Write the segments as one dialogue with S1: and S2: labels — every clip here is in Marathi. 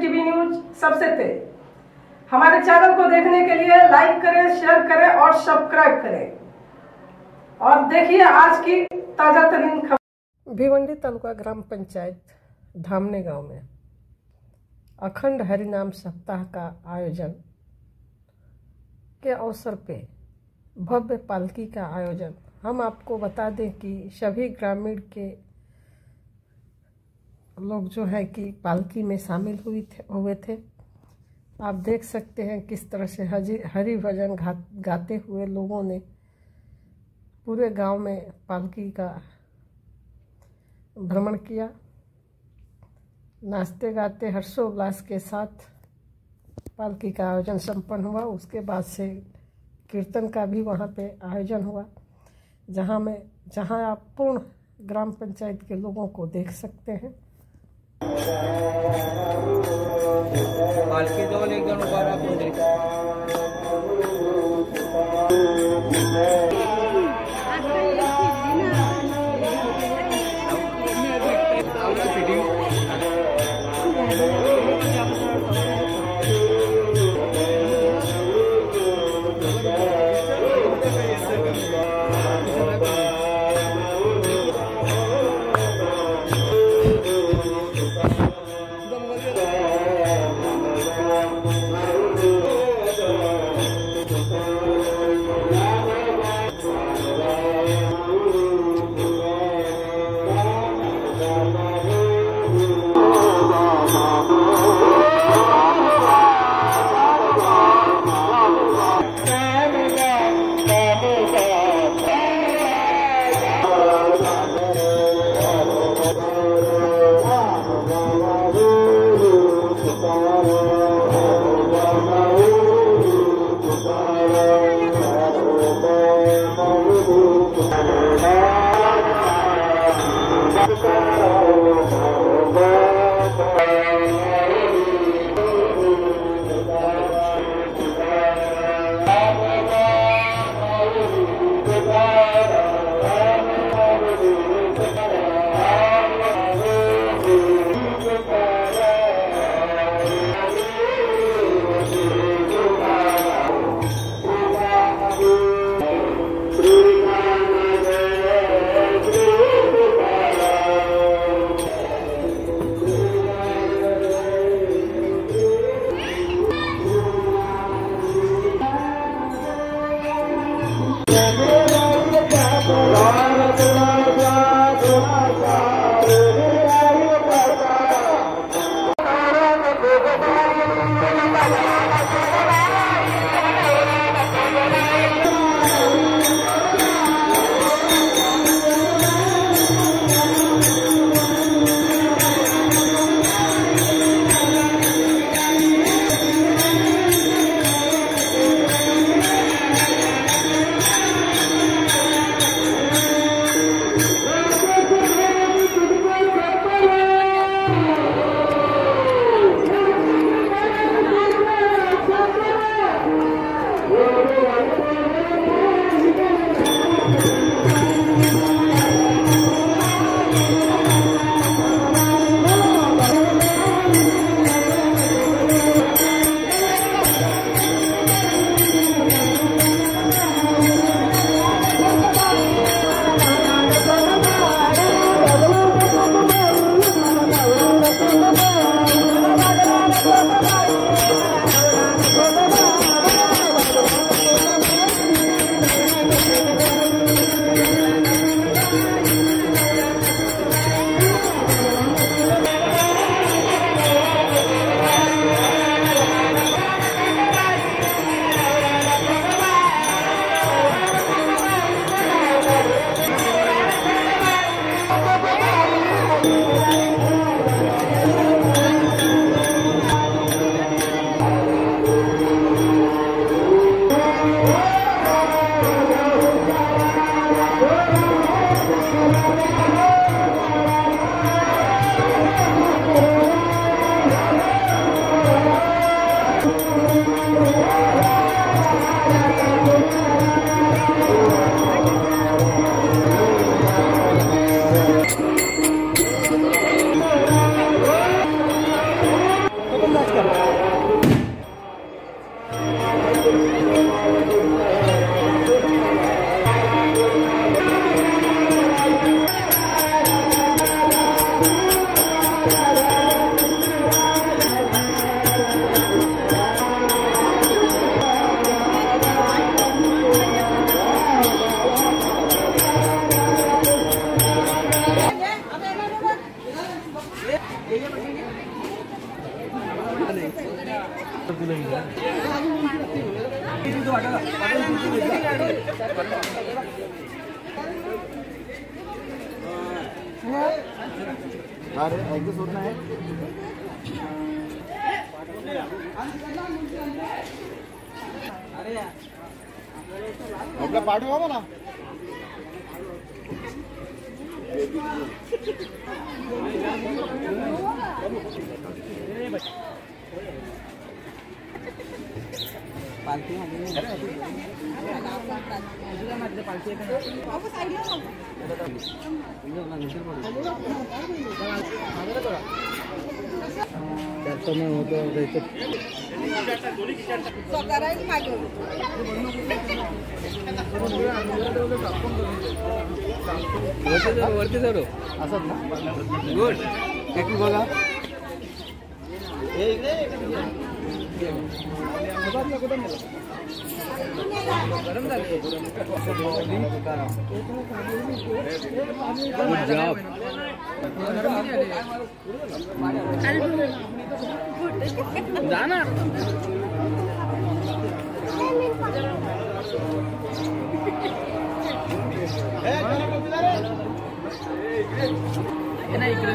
S1: टीवी न्यूज सबसे तेज। हमारे चैनल को देखने के लिए लाइक करें, शेयर करें और सब्सक्राइब करें और देखिए आज की ताजा तरीन खबर। भिवंडी तालुका ग्राम पंचायत धामने गांव में अखंड हरिनाम सप्ताह का आयोजन के अवसर पे भव्य पालकी का आयोजन। हम आपको बता दें कि सभी ग्रामीण के लोग जो है कि पालकी में शामिल हुए थे। आप देख सकते हैं किस तरह से हरि भजन गाते हुए लोगों ने पूरे गांव में पालकी का भ्रमण किया। नाचते गाते हर्षोल्लास के साथ पालकी का आयोजन संपन्न हुआ। उसके बाद से कीर्तन का भी वहां पे आयोजन हुआ, जहां आप पूर्ण ग्राम पंचायत के लोगों को देख सकते हैं।
S2: पालकी दो एकदम अरे ऐकच होत नाही आपला पाठवा मला पालखी वरती जरू असत ना गुड एक बघा गरम झाले जा ना इकडे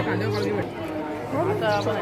S2: खांद्यावर आता आपण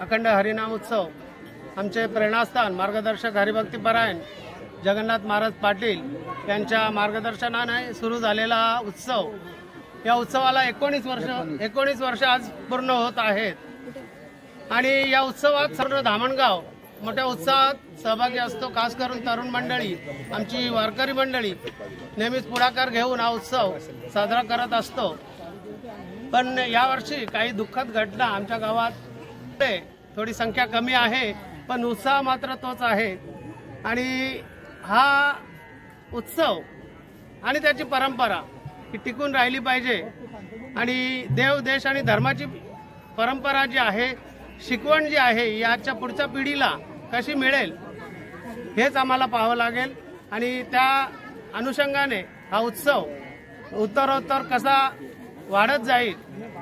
S3: अखंड हरिनाम उत्सव आमचे प्रेरणास्थान मार्गदर्शक हरिभक्तीपरायण जगन्नाथ महाराज पाटील यांच्या मार्गदर्शनाने सुरू झालेला उत्सव, या उत्सवाला 19 वर्ष आज पूर्ण होत आहेत आणि या उत्सवात सर्व धामणगाव मोठ्या उत्साहात सहभागी असतो. खास करून तरुण मंडळी, आमची वारकरी मंडळी नेहमीच पुढाकार घेऊन हा उत्सव साजरा करत असतो. पण यावर्षी काही दुःखद घटना आमच्या गावात, थोडी संख्या कमी आहे पण उत्साह मात्र तोच आहे. आणि हा उत्सव आणि त्याची परंपरा ही टिकून राहिली पाहिजे आणि देव देश आणि धर्माची परंपरा जी आहे, शिकवण जी आहे, याच्या पुढच्या पिढीला कशी मिळेल हेच आम्हाला पाहावं लागेल आणि त्या अनुषंगाने हा उत्सव उत्तरोत्तर कसा वाढत जाईल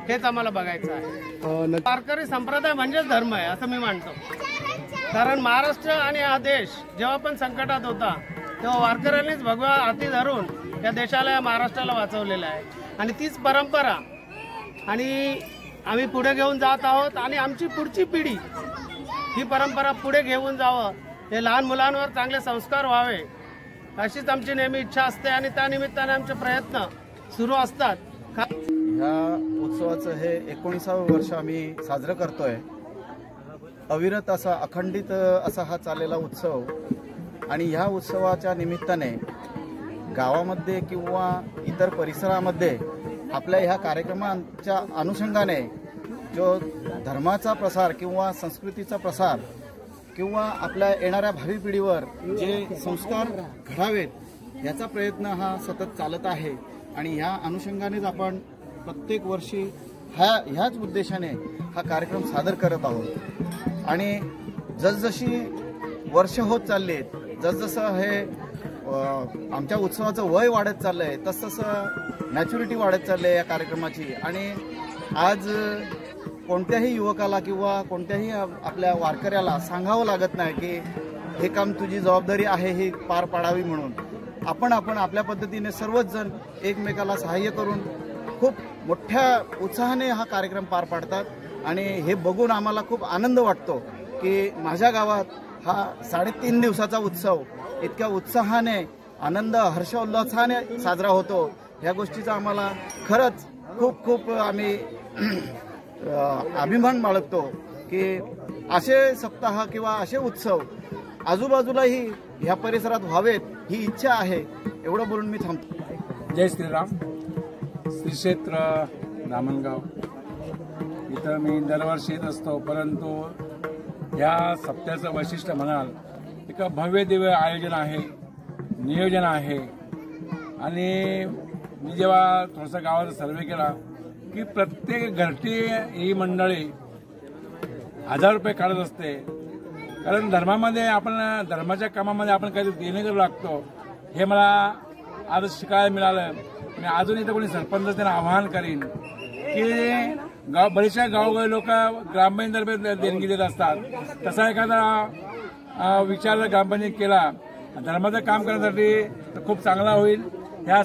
S3: हेच आम्हाला बघायचं आहे। वारकरी संप्रदाय म्हणजेच धर्म आहे असं मी मानतो, कारण महाराष्ट्र आणि हा देश जेव्हा पण संकटात होता तेव्हा वारकऱ्यांनीच भगवा हाती धरून या देशाला, या महाराष्ट्राला वाचवलेलं आहे आणि तीच परंपरा आणि आम्ही पुढे घेऊन जात आहोत आणि आमची पुढची पिढी ही परंपरा पुढे घेऊन जावं, हे लहान मुलांवर चांगले संस्कार व्हावे अशीच आमची नेहमी इच्छा असते आणि त्या निमित्ताने आमचे प्रयत्न सुरू असतात।
S4: ह्या उत्सवाचं हे 19वे वर्ष आम्ही साजरं करतोय। अविरत असा अखंडित असा हा चाललेला उत्सव आणि ह्या उत्सवाच्या निमित्ताने गावामध्ये किंवा इतर परिसरामध्ये आपल्या ह्या कार्यक्रमांच्या अनुषंगाने जो धर्माचा प्रसार किंवा संस्कृतीचा प्रसार किंवा आपल्या येणाऱ्या भावी पिढीवर जे संस्कार घडावेत याचा प्रयत्न हा सतत चालत आहे आणि ह्या अनुषंगानेच आपण प्रत्येक वर्षी ह्याच उद्देशाने हा कार्यक्रम सादर करत आहोत आणि जसजशी वर्ष होत चाललेत, जसजसं हे आमच्या उत्सवाचं वय वाढत चाललंय तसतसं मॅच्युरिटी वाढत चालली या कार्यक्रमाची आणि आज कोणत्याही युवकाला किंवा कोणत्याही आपल्या वारकऱ्याला सांगावं लागत नाही की हे काम तुझी जबाबदारी आहे ही पार पाडावी म्हणून। आपण आपल्या पद्धतीने सर्वच जण एकमेकाला सहाय्य करून खूप मोठ्या उत्साहाने हा कार्यक्रम पार पाडतात आणि हे बघून आम्हाला खूप आनंद वाटतो की माझ्या गावात हा 3.5 दिवसाचा उत्सव इतक्या उत्साहाने, आनंद, हर्षोल्लासाने साजरा होतो। ह्या गोष्टीचा आम्हाला खरंच खूप खूप आम्ही अभिमान बाळगतो की असे सप्ताह किंवा असे उत्सव आजूबाजूलाही ह्या परिसरात व्हावेत ही इच्छा आहे। एवढं बोलून मी थांबतो।
S5: जय श्रीराम। श्री क्षेत्र रामनगाव इथं मी दरवर्षी येत असतो, परंतु या सप्त्याचं वैशिष्ट्य म्हणाल एक भव्य दिव्य आयोजन आहे, नियोजन आहे आणि मी जेव्हा थोडासा गावाचा सर्वे केला की प्रत्येक घरटी ही मंडळी 1000 रुपये काढत असते, कारण धर्मामध्ये आपण धर्माच्या कामामध्ये आपण काही देणे करू लागतो हे मला आज शिकायला मिळालं। मी अजून इथं कोणी सरपंच त्यांना आवाहन करीन की बरेचशा गावोगावी लोक ग्रामपंचायतर्फे देणगी देत असतात, तसा एखादा विचार ग्रामपंचायत केला धर्माचं काम करण्यासाठी तर खूप चांगला होईल। ह्या